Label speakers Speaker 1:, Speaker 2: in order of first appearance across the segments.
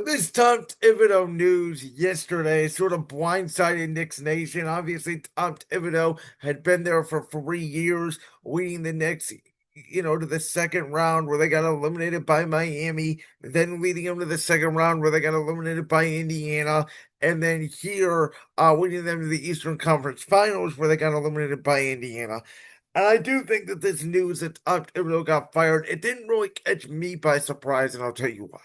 Speaker 1: This Tom Thibodeau news yesterday sort of blindsided Knicks Nation. Obviously, Tom Thibodeau had been there for 3 years, leading the Knicks, to the second round where they got eliminated by Miami, then leading them to the second round where they got eliminated by Indiana, and then here, leading them to the Eastern Conference Finals where they got eliminated by Indiana. And I do think that this news that Tom Thibodeau got fired, it didn't really catch me by surprise, and I'll tell you why.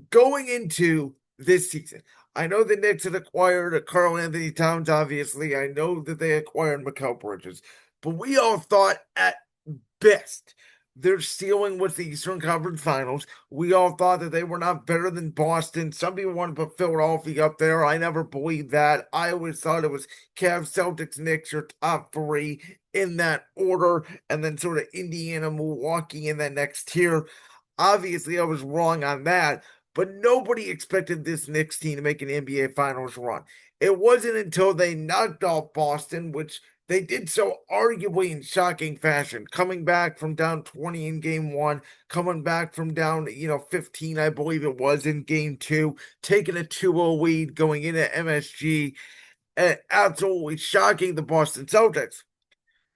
Speaker 1: Going into this season, I know the Knicks had acquired Carl Anthony Towns, obviously. I know that they acquired Mikal Bridges, but we all thought at best their ceiling was the Eastern Conference Finals. We all thought that they were not better than Boston. Some people want to put Philadelphia up there. I never believed that. I always thought it was Cavs, Celtics, Knicks, your top three in that order, and then sort of Indiana, Milwaukee in that next tier. Obviously, I was wrong on that, but nobody expected this Knicks team to make an NBA Finals run. It wasn't until they knocked off Boston, which they did so arguably in shocking fashion, coming back from down 20 in game one, coming back from down, 15, I believe it was in game two, taking a 2-0 lead going into MSG, and absolutely shocking the Boston Celtics.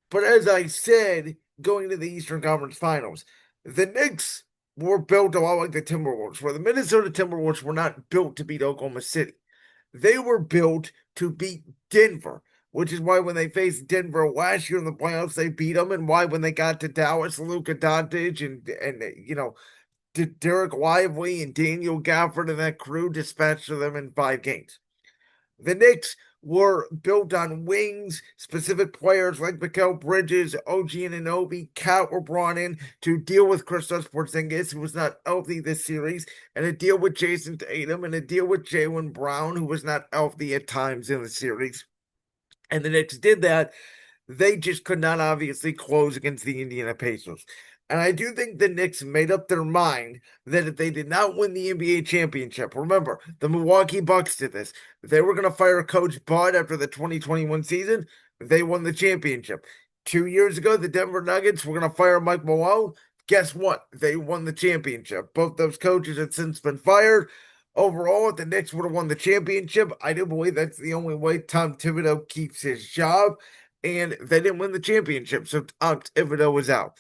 Speaker 1: But as I said, going to the Eastern Conference Finals, the Knicks were built a lot like the Timberwolves, where the Minnesota Timberwolves were not built to beat Oklahoma City. They were built to beat Denver, which is why when they faced Denver last year in the playoffs, they beat them, and why when they got to Dallas, Luka Doncic and Derek Lively and Daniel Gafford and that crew dispatched them in 5 games. The Knicks were built on wings. Specific players like Mikal Bridges, OG Anunoby, Cat were brought in to deal with Kristaps Porzingis, who was not healthy this series, and a deal with Jason Tatum, and a deal with Jaylen Brown, who was not healthy at times in the series. And the Knicks did that. They just could not obviously close against the Indiana Pacers. And I do think the Knicks made up their mind that if they did not win the NBA championship, remember, the Milwaukee Bucks did this. They were going to fire Coach Bud after the 2021 season. They won the championship. 2 years ago, the Denver Nuggets were going to fire Mike Malone. Guess what? They won the championship. Both those coaches had since been fired. Overall, if the Knicks would have won the championship, I do believe that's the only way Tom Thibodeau keeps his job. And they didn't win the championship, so Tom Thibodeau was out.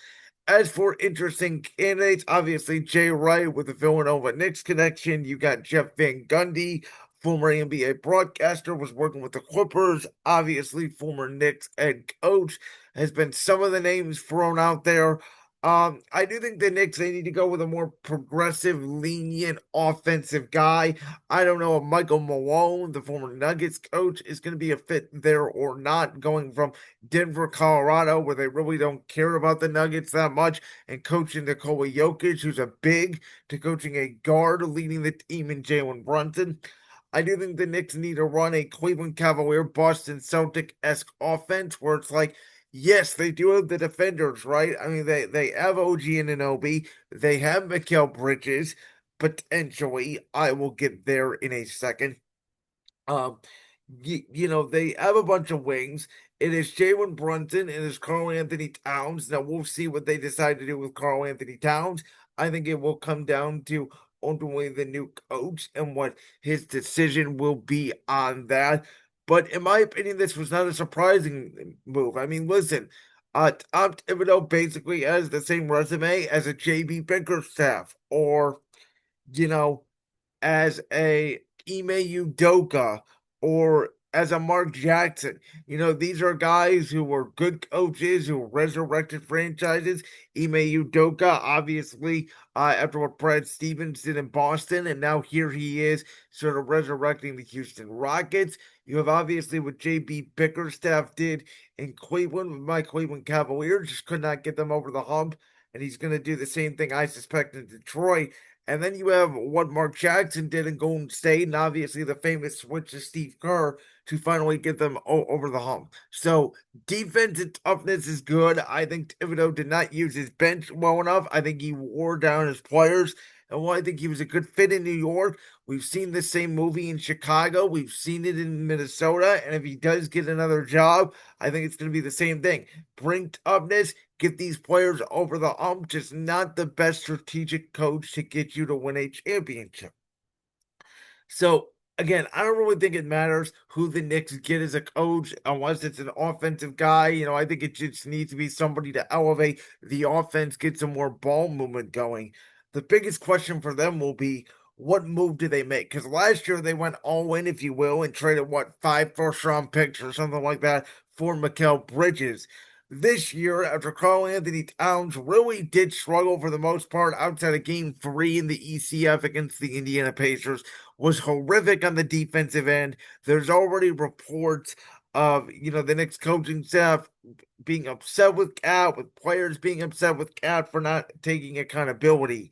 Speaker 1: As for interesting candidates, obviously Jay Wright with the Villanova Knicks connection. You got Jeff Van Gundy, former NBA broadcaster, was working with the Clippers. Obviously, former Knicks head coach has been some of the names thrown out there. I do think the Knicks, they need to go with a more progressive, lenient offensive guy. I don't know if Michael Malone, the former Nuggets coach, is going to be a fit there or not, going from Denver, Colorado, where they really don't care about the Nuggets that much, and coaching Nikola Jokic, who's a big, to coaching a guard, leading the team in Jalen Brunson. I do think the Knicks need to run a Cleveland Cavalier, Boston Celtic-esque offense where it's like, yes, they do have the defenders, right? I mean, they have OG and Anunoby. They have Mikal Bridges, potentially. I will get there in a second. Um, they have a bunch of wings. It is Jalen Brunson. It is Carl Anthony Towns. Now we'll see what they decide to do with Carl Anthony Towns. I think it will come down to ultimately the new coach and what his decision will be on that. But in my opinion, this was not a surprising move. I mean, listen, Tom Thibodeau basically has the same resume as a JB Bickerstaff or, you know, as a Ime Udoka or as a Mark Jackson. These are guys who were good coaches who resurrected franchises. Ime Udoka, obviously, after what Brad Stevens did in Boston, and now here he is sort of resurrecting the Houston Rockets. You have obviously what JB Bickerstaff did in Cleveland with my Cleveland Cavaliers, just could not get them over the hump. And he's going to do the same thing, I suspect, in Detroit. And then you have what Mark Jackson did in Golden State, and obviously the famous switch to Steve Kerr to finally get them over the hump. So defense and toughness is good. I think Thibodeau did not use his bench well enough. I think he wore down his players. And while I think he was a good fit in New York, we've seen the same movie in Chicago. We've seen it in Minnesota. And if he does get another job, I think it's going to be the same thing. Bring toughness, get these players over the hump, just not the best strategic coach to get you to win a championship. So again, I don't really think it matters who the Knicks get as a coach unless it's an offensive guy. I think it just needs to be somebody to elevate the offense, get some more ball movement going. The biggest question for them will be what move do they make? Because last year they went all in, if you will, and traded what 5 first-round picks or something like that for Mikal Bridges. This year, after Karl Anthony Towns really did struggle for the most part outside of game 3 in the ECF against the Indiana Pacers, was horrific on the defensive end. There's already reports of, the Knicks coaching staff being upset with Cat, with players being upset with Cat for not taking accountability.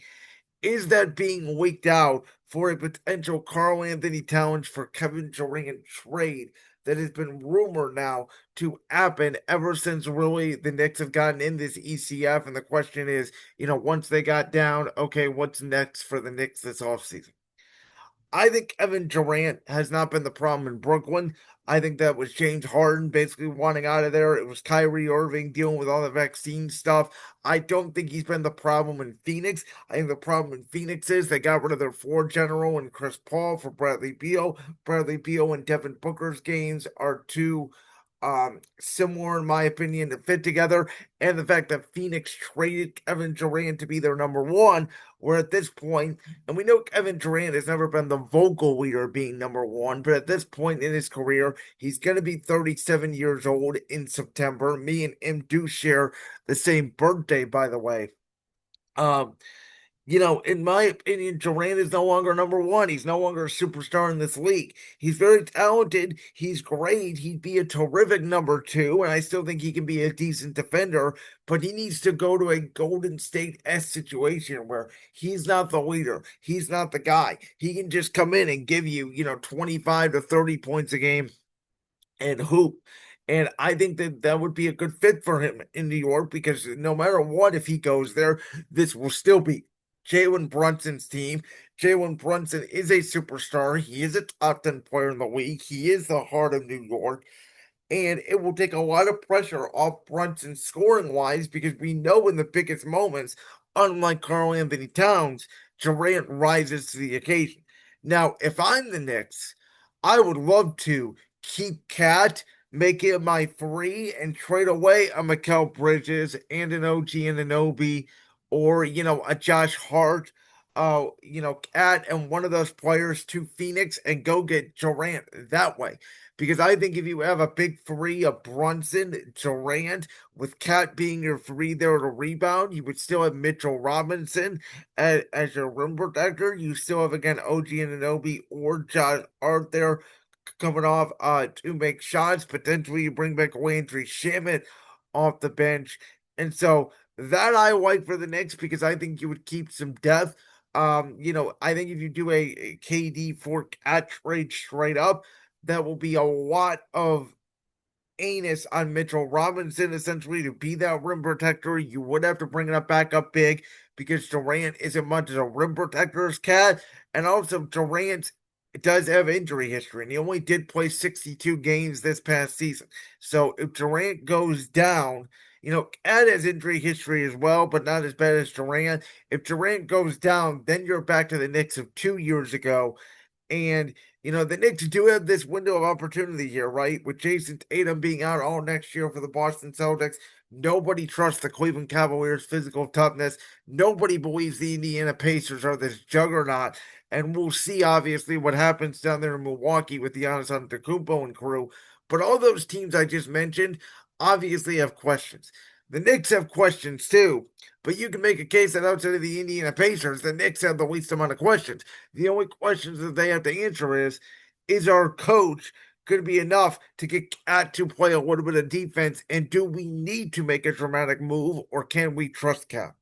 Speaker 1: Is that being leaked out for a potential Karl Anthony Towns for Kevin Durant trade that has been rumored now to happen ever since really the Knicks have gotten in this ECF? And the question is, once they got down, okay, what's next for the Knicks this offseason? I think Kevin Durant has not been the problem in Brooklyn. I think that was James Harden basically wanting out of there. It was Kyrie Irving dealing with all the vaccine stuff. I don't think he's been the problem in Phoenix. I think the problem in Phoenix is they got rid of their floor general and Chris Paul for Bradley Beal. Bradley Beal and Devin Booker's games are too similar, in my opinion, to fit together. And the fact that Phoenix traded Kevin Durant to be their number one, where at this point, and we know Kevin Durant has never been the vocal leader being number one, but at this point in his career, he's going to be 37 years old in September. Me and him do share the same birthday, by the way. Um, in my opinion, Durant is no longer number one. He's no longer a superstar in this league. He's very talented. He's great. He'd be a terrific number two, and I still think he can be a decent defender, but he needs to go to a Golden State-esque situation where he's not the leader. He's not the guy. He can just come in and give you, 25 to 30 points a game and hoop. And I think that that would be a good fit for him in New York because no matter what, if he goes there, this will still be Jalen Brunson's team. Jalen Brunson is a superstar. He is a top 10 player in the league. He is the heart of New York. And it will take a lot of pressure off Brunson scoring wise because we know in the biggest moments, unlike Karl Anthony Towns, Durant rises to the occasion. Now, if I'm the Knicks, I would love to keep Cat, make it my free, and trade away a Mikal Bridges and an OG and an Obi, or a Josh Hart, Cat and one of those players to Phoenix and go get Durant that way. Because I think if you have a big three of Brunson, Durant, with Cat being your three there to rebound, you would still have Mitchell Robinson as your rim protector. You still have, again, OG Anunoby or Josh Hart there coming off to make shots. Potentially, you bring back Landry Shamet off the bench. And so that I like for the Knicks because I think you would keep some depth. I think if you do a KD for Cat trade straight up, that will be a lot of anus on Mitchell Robinson essentially to be that rim protector. You would have to bring it up back up big because Durant isn't much as a rim protector as Cat. And also Durant does have injury history and he only did play 62 games this past season. So if Durant goes down, Cat has injury history as well, but not as bad as Durant. If Durant goes down, then you're back to the Knicks of 2 years ago and the Knicks do have this window of opportunity here, right? With Jason Tatum being out all next year for the Boston Celtics. Nobody trusts the Cleveland Cavaliers' physical toughness. Nobody believes the Indiana Pacers are this juggernaut. And we'll see, obviously, what happens down there in Milwaukee with Giannis Antetokounmpo and crew. But all those teams I just mentioned obviously have questions. The Knicks have questions too, but you can make a case that outside of the Indiana Pacers, the Knicks have the least amount of questions. The only questions that they have to answer is our coach going to be enough to get Cat to play a little bit of defense? And do we need to make a dramatic move or can we trust Cat?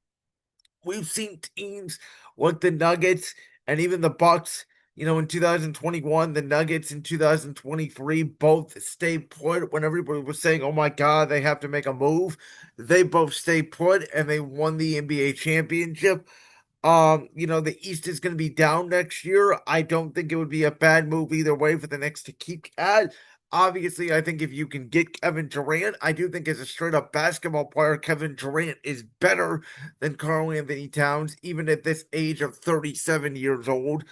Speaker 1: We've seen teams like the Nuggets and even the Bucks, in 2021, the Nuggets in 2023 both stayed put when everybody was saying, "Oh my God, they have to make a move." They both stayed put and they won the NBA championship. The East is going to be down next year. I don't think it would be a bad move either way for the Knicks to keep Cat. Obviously, I think if you can get Kevin Durant, I do think as a straight up basketball player, Kevin Durant is better than Karl Anthony Towns, even at this age of 37 years old.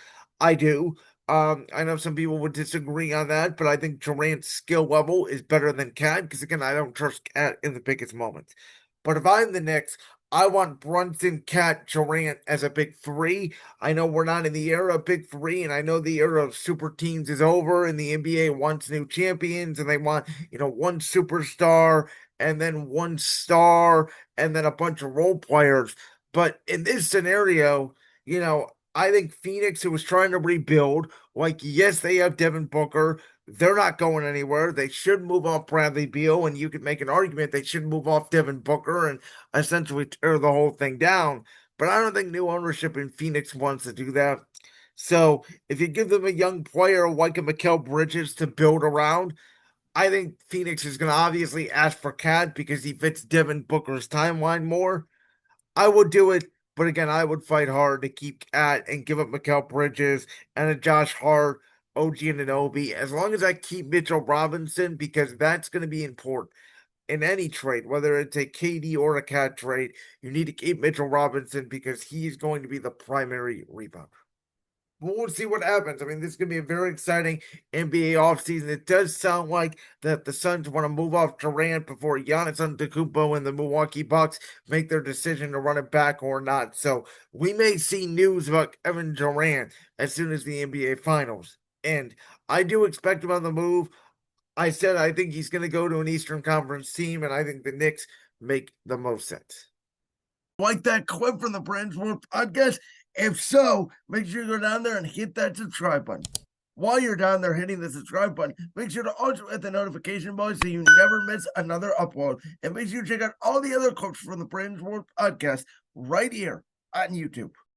Speaker 1: I do. I know some people would disagree on that, but I think Durant's skill level is better than Cat because again, I don't trust Cat in the biggest moments. But if I'm the Knicks, I want Brunson, Cat, Durant as a big three. I know we're not in the era of big three, and I know the era of super teams is over, and the NBA wants new champions, and they want, one superstar and then one star and then a bunch of role players. But in this scenario, I think Phoenix, who was trying to rebuild, like, yes, they have Devin Booker. They're not going anywhere. They should move off Bradley Beal, and you could make an argument they should move off Devin Booker and essentially tear the whole thing down. But I don't think new ownership in Phoenix wants to do that. So if you give them a young player like a Mikal Bridges to build around, I think Phoenix is going to obviously ask for Cat because he fits Devin Booker's timeline more. I would do it, but again, I would fight hard to keep Cat and give up Mikal Bridges and a Josh Hart, OG Anunoby, as long as I keep Mitchell Robinson, because that's going to be important in any trade, whether it's a KD or a Cat trade. You need to keep Mitchell Robinson because he's going to be the primary rebounder. We'll see what happens. I mean, this is going to be a very exciting NBA offseason. It does sound like that the Suns want to move off Durant before Giannis Antetokounmpo and the Milwaukee Bucks make their decision to run it back or not. So we may see news about Kevin Durant as soon as the NBA Finals. And I do expect him on the move. I said I think he's going to go to an Eastern Conference team, and I think the Knicks make the most sense. Like that clip from the Brands World podcast? If so, make sure you go down there and hit that subscribe button. While you're down there hitting the subscribe button, make sure to also hit the notification bell so you never miss another upload. And make sure you check out all the other clips from the Brands World podcast right here on YouTube.